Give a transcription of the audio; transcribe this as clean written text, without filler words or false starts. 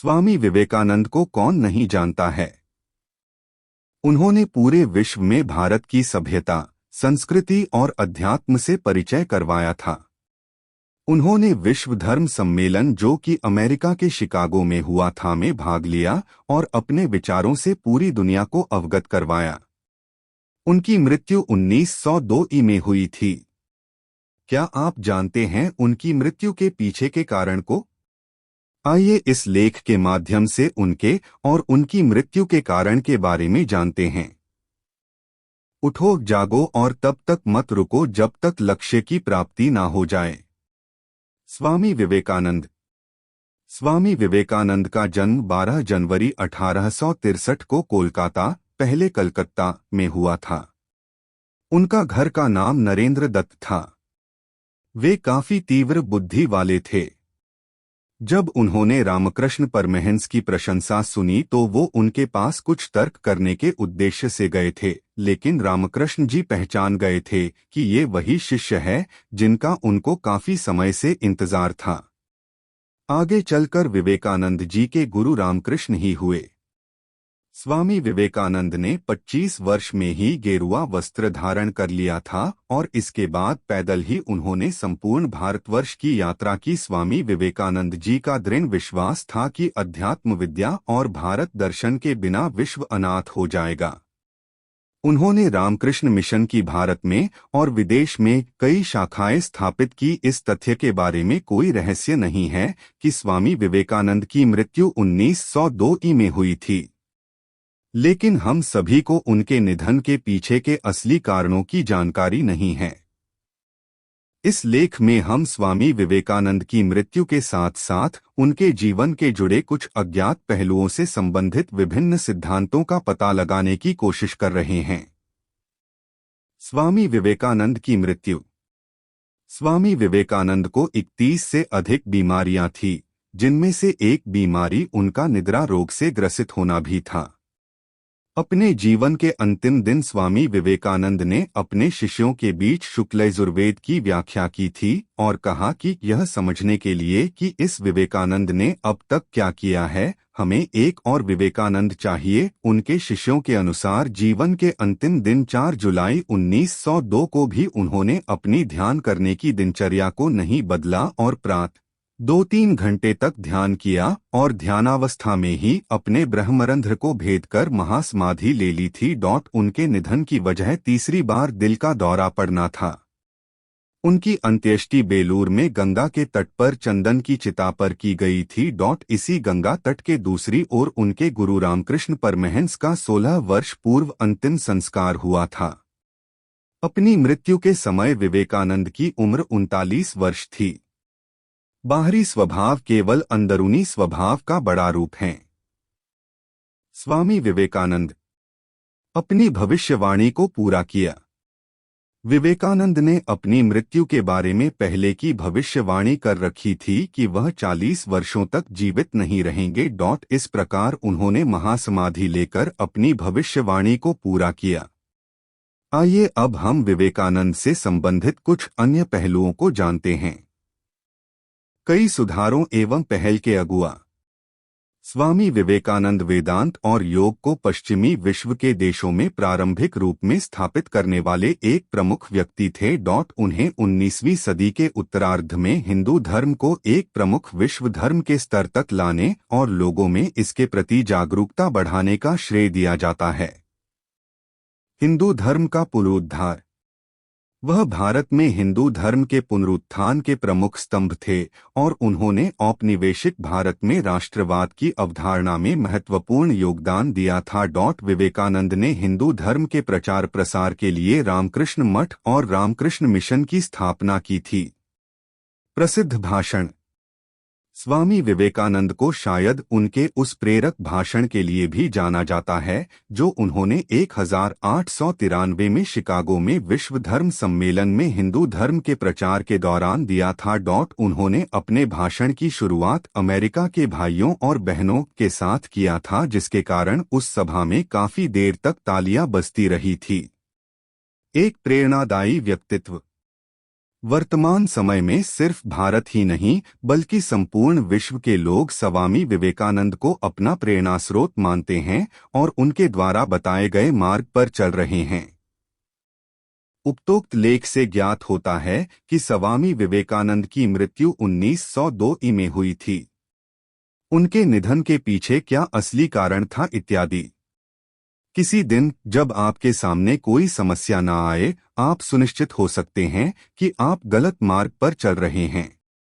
स्वामी विवेकानंद को कौन नहीं जानता है। उन्होंने पूरे विश्व में भारत की सभ्यता, संस्कृति और अध्यात्म से परिचय करवाया था। उन्होंने विश्व धर्म सम्मेलन जो कि अमेरिका के शिकागो में हुआ था में भाग लिया और अपने विचारों से पूरी दुनिया को अवगत करवाया। उनकी मृत्यु 1902 में हुई थी। क्या आप जानते हैं उनकी मृत्यु के पीछे के कारण को? आइए इस लेख के माध्यम से उनके और उनकी मृत्यु के कारण के बारे में जानते हैं। उठो, जागो और तब तक मत रुको जब तक लक्ष्य की प्राप्ति ना हो जाए। स्वामी विवेकानंद। स्वामी विवेकानंद का जन्म 12 जनवरी 1863 को कोलकाता, पहले कलकत्ता में हुआ था। उनका घर का नाम नरेंद्र दत्त था। वे काफी तीव्र बुद्धि वाले थे। जब उन्होंने रामकृष्ण परमहंस की प्रशंसा सुनी तो वो उनके पास कुछ तर्क करने के उद्देश्य से गए थे, लेकिन रामकृष्ण जी पहचान गए थे कि ये वही शिष्य है जिनका उनको काफी समय से इंतजार था। आगे चलकर विवेकानंद जी के गुरु रामकृष्ण ही हुए। स्वामी विवेकानंद ने 25 वर्ष में ही गेरुआ वस्त्र धारण कर लिया था और इसके बाद पैदल ही उन्होंने संपूर्ण भारतवर्ष की यात्रा की। स्वामी विवेकानंद जी का दृढ़ विश्वास था कि अध्यात्म विद्या और भारत दर्शन के बिना विश्व अनाथ हो जाएगा। उन्होंने रामकृष्ण मिशन की भारत में और विदेश में कई शाखाएं स्थापित की। इस तथ्य के बारे में कोई रहस्य नहीं है कि स्वामी विवेकानंद की मृत्यु 1902 में हुई थी, लेकिन हम सभी को उनके निधन के पीछे के असली कारणों की जानकारी नहीं है। इस लेख में हम स्वामी विवेकानंद की मृत्यु के साथ साथ उनके जीवन के जुड़े कुछ अज्ञात पहलुओं से संबंधित विभिन्न सिद्धांतों का पता लगाने की कोशिश कर रहे हैं। स्वामी विवेकानंद की मृत्यु। स्वामी विवेकानंद को 31 से अधिक बीमारियां थीं, जिनमें से एक बीमारी उनका निद्रा रोग से ग्रसित होना भी था। अपने जीवन के अंतिम दिन स्वामी विवेकानंद ने अपने शिष्यों के बीच शुक्ल यजुर्वेद की व्याख्या की थी और कहा कि यह समझने के लिए कि इस विवेकानंद ने अब तक क्या किया है, हमें एक और विवेकानंद चाहिए। उनके शिष्यों के अनुसार जीवन के अंतिम दिन 4 जुलाई 1902 को भी उन्होंने अपनी ध्यान करने की दिनचर्या को नहीं बदला और प्रातः 2-3 घंटे तक ध्यान किया और ध्यानावस्था में ही अपने ब्रह्मरंध्र को भेद कर महासमाधि ले ली थी। उनके निधन की वजह तीसरी बार दिल का दौरा पड़ना था। उनकी अंत्येष्टि बेलूर में गंगा के तट पर चंदन की चिता पर की गई थी। इसी गंगा तट के दूसरी ओर उनके गुरु रामकृष्ण परमहंस का 16 वर्ष पूर्व अंतिम संस्कार हुआ था। अपनी मृत्यु के समय विवेकानंद की उम्र 39 वर्ष थी। बाहरी स्वभाव केवल अंदरूनी स्वभाव का बड़ा रूप है। स्वामी विवेकानंद। अपनी भविष्यवाणी को पूरा किया। विवेकानंद ने अपनी मृत्यु के बारे में पहले की भविष्यवाणी कर रखी थी कि वह 40 वर्षों तक जीवित नहीं रहेंगे। इस प्रकार उन्होंने महासमाधि लेकर अपनी भविष्यवाणी को पूरा किया। आइए अब हम विवेकानंद से संबंधित कुछ अन्य पहलुओं को जानते हैं। कई सुधारों एवं पहल के अगुआ। स्वामी विवेकानंद वेदांत और योग को पश्चिमी विश्व के देशों में प्रारंभिक रूप में स्थापित करने वाले एक प्रमुख व्यक्ति थे। उन्हें 19वीं सदी के उत्तरार्ध में हिंदू धर्म को एक प्रमुख विश्व धर्म के स्तर तक लाने और लोगों में इसके प्रति जागरूकता बढ़ाने का श्रेय दिया जाता है। हिंदू धर्म का पुनरुद्धार। वह भारत में हिंदू धर्म के पुनरुत्थान के प्रमुख स्तंभ थे और उन्होंने औपनिवेशिक भारत में राष्ट्रवाद की अवधारणा में महत्वपूर्ण योगदान दिया था। विवेकानंद ने हिंदू धर्म के प्रचार प्रसार के लिए रामकृष्ण मठ और रामकृष्ण मिशन की स्थापना की थी। प्रसिद्ध भाषण। स्वामी विवेकानंद को शायद उनके उस प्रेरक भाषण के लिए भी जाना जाता है जो उन्होंने 1893 में शिकागो में विश्व धर्म सम्मेलन में हिंदू धर्म के प्रचार के दौरान दिया था। उन्होंने अपने भाषण की शुरुआत अमेरिका के भाइयों और बहनों के साथ किया था, जिसके कारण उस सभा में काफी देर तक तालियां बजती रही थी। एक प्रेरणादायी व्यक्तित्व। वर्तमान समय में सिर्फ भारत ही नहीं बल्कि संपूर्ण विश्व के लोग स्वामी विवेकानंद को अपना प्रेरणा स्रोत मानते हैं और उनके द्वारा बताए गए मार्ग पर चल रहे हैं। उपरोक्त लेख से ज्ञात होता है कि स्वामी विवेकानंद की मृत्यु 1902 में हुई थी। उनके निधन के पीछे क्या असली कारण था इत्यादि। किसी दिन जब आपके सामने कोई समस्या न आए, आप सुनिश्चित हो सकते हैं कि आप गलत मार्ग पर चल रहे हैं।